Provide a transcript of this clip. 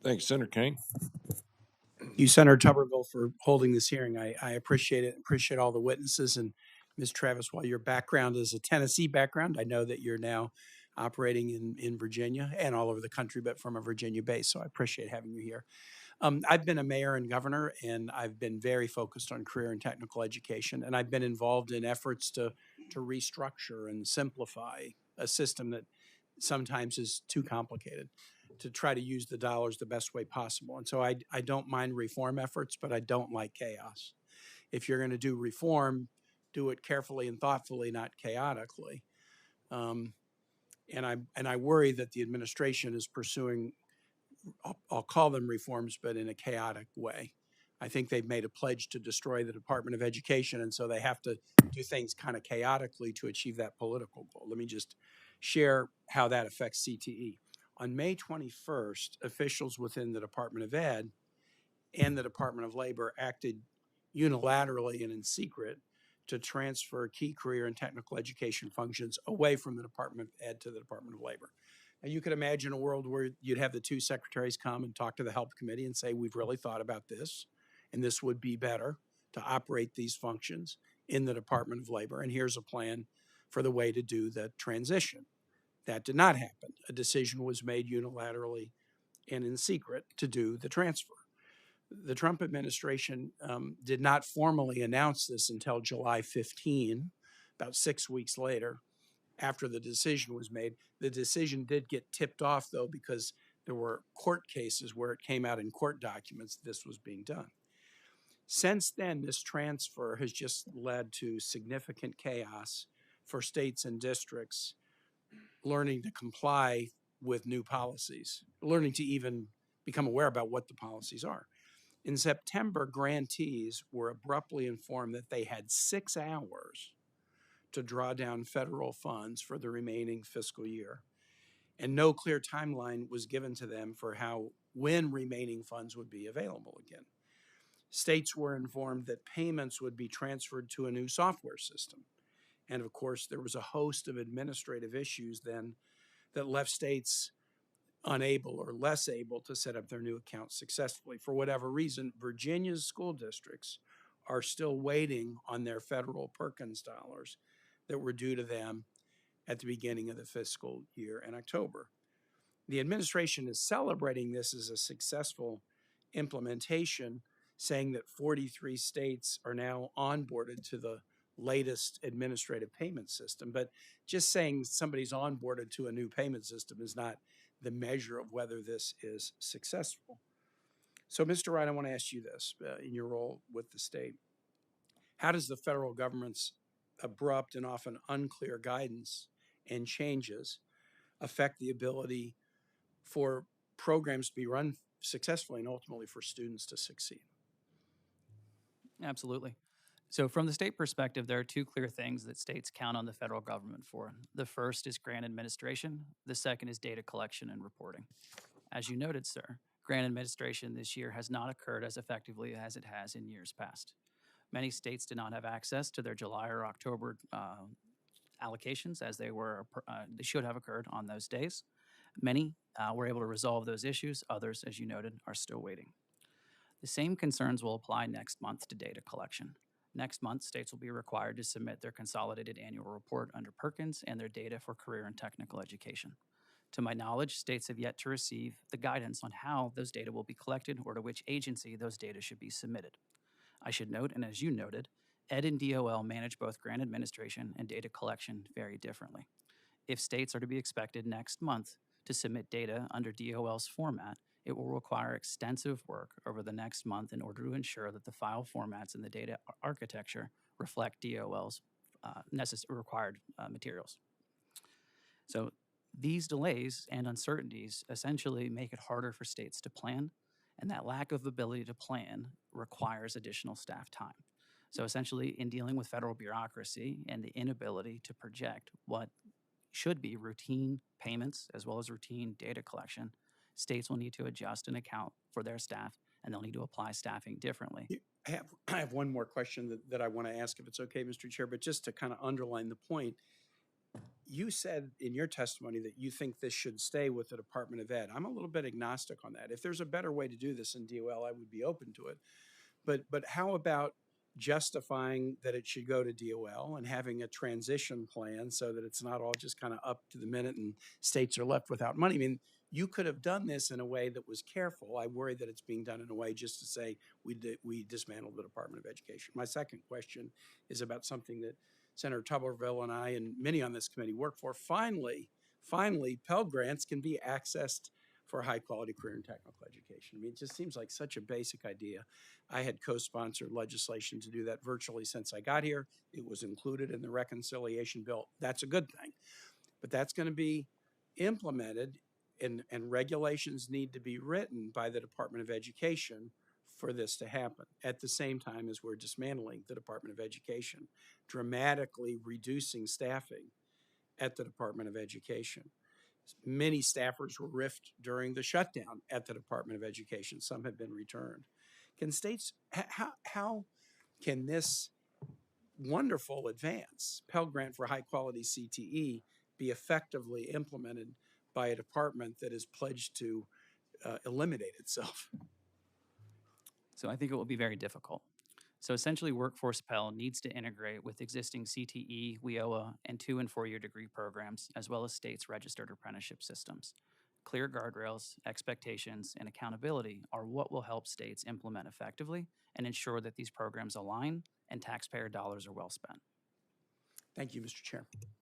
Thanks, Senator Kaine. You, Senator Tuberville, for holding this hearing. I appreciate it. Appreciate all the witnesses. And Ms. Travis, while your background is a Tennessee background, I know that you're now operating in Virginia and all over the country, but from a Virginia base. So I appreciate having you here. I've been a mayor and governor, and I've been very focused on career and technical education. And I've been involved in efforts to restructure and simplify a system that sometimes is too complicated, to try to use the dollars the best way possible. And so I don't mind reform efforts, but I don't like chaos. If you're going to do reform, do it carefully and thoughtfully, not chaotically. Um, and I worry that the administration is pursuing, I'll call them reforms, but in a chaotic way. I think they've made a pledge to destroy the Department of Education, and so they have to do things kind of chaotically to achieve that political goal. Let me just share how that affects CTE. On May 21st, officials within the Department of Ed and the Department of Labor acted unilaterally and in secret to transfer key career and technical education functions away from the Department of Ed to the Department of Labor. Now, you could imagine a world where you'd have the two secretaries come and talk to the help committee and say, we've really thought about this, and this would be better to operate these functions in the Department of Labor, and here's a plan for the way to do the transition. That did not happen. A decision was made unilaterally and in secret to do the transfer. The Trump administration did not formally announce this until July 15, about 6 weeks later, after the decision was made. The decision did get tipped off, though, because there were court cases where it came out in court documents that this was being done. Since then, this transfer has just led to significant chaos for states and districts learning to comply with new policies, learning to even become aware about what the policies are. In September, grantees were abruptly informed that they had 6 hours to draw down federal funds for the remaining fiscal year, and no clear timeline was given to them for when remaining funds would be available again. States were informed that payments would be transferred to a new software system. And of course, there was a host of administrative issues then that left states unable or less able to set up their new accounts successfully. For whatever reason, Virginia's school districts are still waiting on their federal Perkins dollars that were due to them at the beginning of the fiscal year in October. The administration is celebrating this as a successful implementation, saying that 43 states are now onboarded to the latest administrative payment system. But just saying somebody's onboarded to a new payment system is not the measure of whether this is successful. So, Mr. Wright, I want to ask you this in your role with the state. How does the federal government's abrupt and often unclear guidance and changes affect the ability for programs to be run successfully and ultimately for students to succeed? Absolutely. So from the state perspective, there are two clear things that states count on the federal government for. The first is grant administration. The second is data collection and reporting. As you noted, sir, grant administration this year has not occurred as effectively as it has in years past. Many states did not have access to their July or October allocations as they should have occurred on those days. Many were able to resolve those issues. Others, as you noted, are still waiting. The same concerns will apply next month to data collection. Next month, states will be required to submit their consolidated annual report under Perkins and their data for career and technical education. To my knowledge, states have yet to receive the guidance on how those data will be collected or to which agency those data should be submitted. I should note, and as you noted, Ed and DOL manage both grant administration and data collection very differently. If states are to be expected next month to submit data under DOL's format, it will require extensive work over the next month in order to ensure that the file formats and the data architecture reflect DOL's required materials. So these delays and uncertainties essentially make it harder for states to plan, and that lack of ability to plan requires additional staff time. So essentially, in dealing with federal bureaucracy and the inability to project what should be routine payments as well as routine data collection, states will need to adjust and account for their staff, and they'll need to apply staffing differently. I have one more question that I want to ask, if it's okay, Mr. Chair, but just to kind of underline the point, you said in your testimony that you think this should stay with the Department of Ed. I'm a little bit agnostic on that. If there's a better way to do this in DOL, I would be open to it. But how about justifying that it should go to DOL and having a transition plan so that it's not all just kind of up to the minute and states are left without money? I mean, you could have done this in a way that was careful. I worry that it's being done in a way just to say we dismantled the Department of Education. My second question is about something that Senator Tuberville and I and many on this committee work for. Finally, Pell grants can be accessed for high quality career and technical education. I mean, it just seems like such a basic idea. I had co-sponsored legislation to do that virtually since I got here. It was included in the reconciliation bill. That's a good thing. But that's going to be implemented, and regulations need to be written by the Department of Education for this to happen. At the same time as we're dismantling the Department of Education, dramatically reducing staffing at the Department of Education. Many staffers were riffed during the shutdown at the Department of Education. Some have been returned. Can states, how can this wonderful advance, Pell Grant for high quality CTE, be effectively implemented by a department that is pledged to eliminate itself? So I think it will be very difficult. So essentially, Workforce Pell needs to integrate with existing CTE, WIOA, and 2- and 4-year degree programs, as well as states' registered apprenticeship systems. Clear guardrails, expectations, and accountability are what will help states implement effectively and ensure that these programs align and taxpayer dollars are well spent. Thank you, Mr. Chair.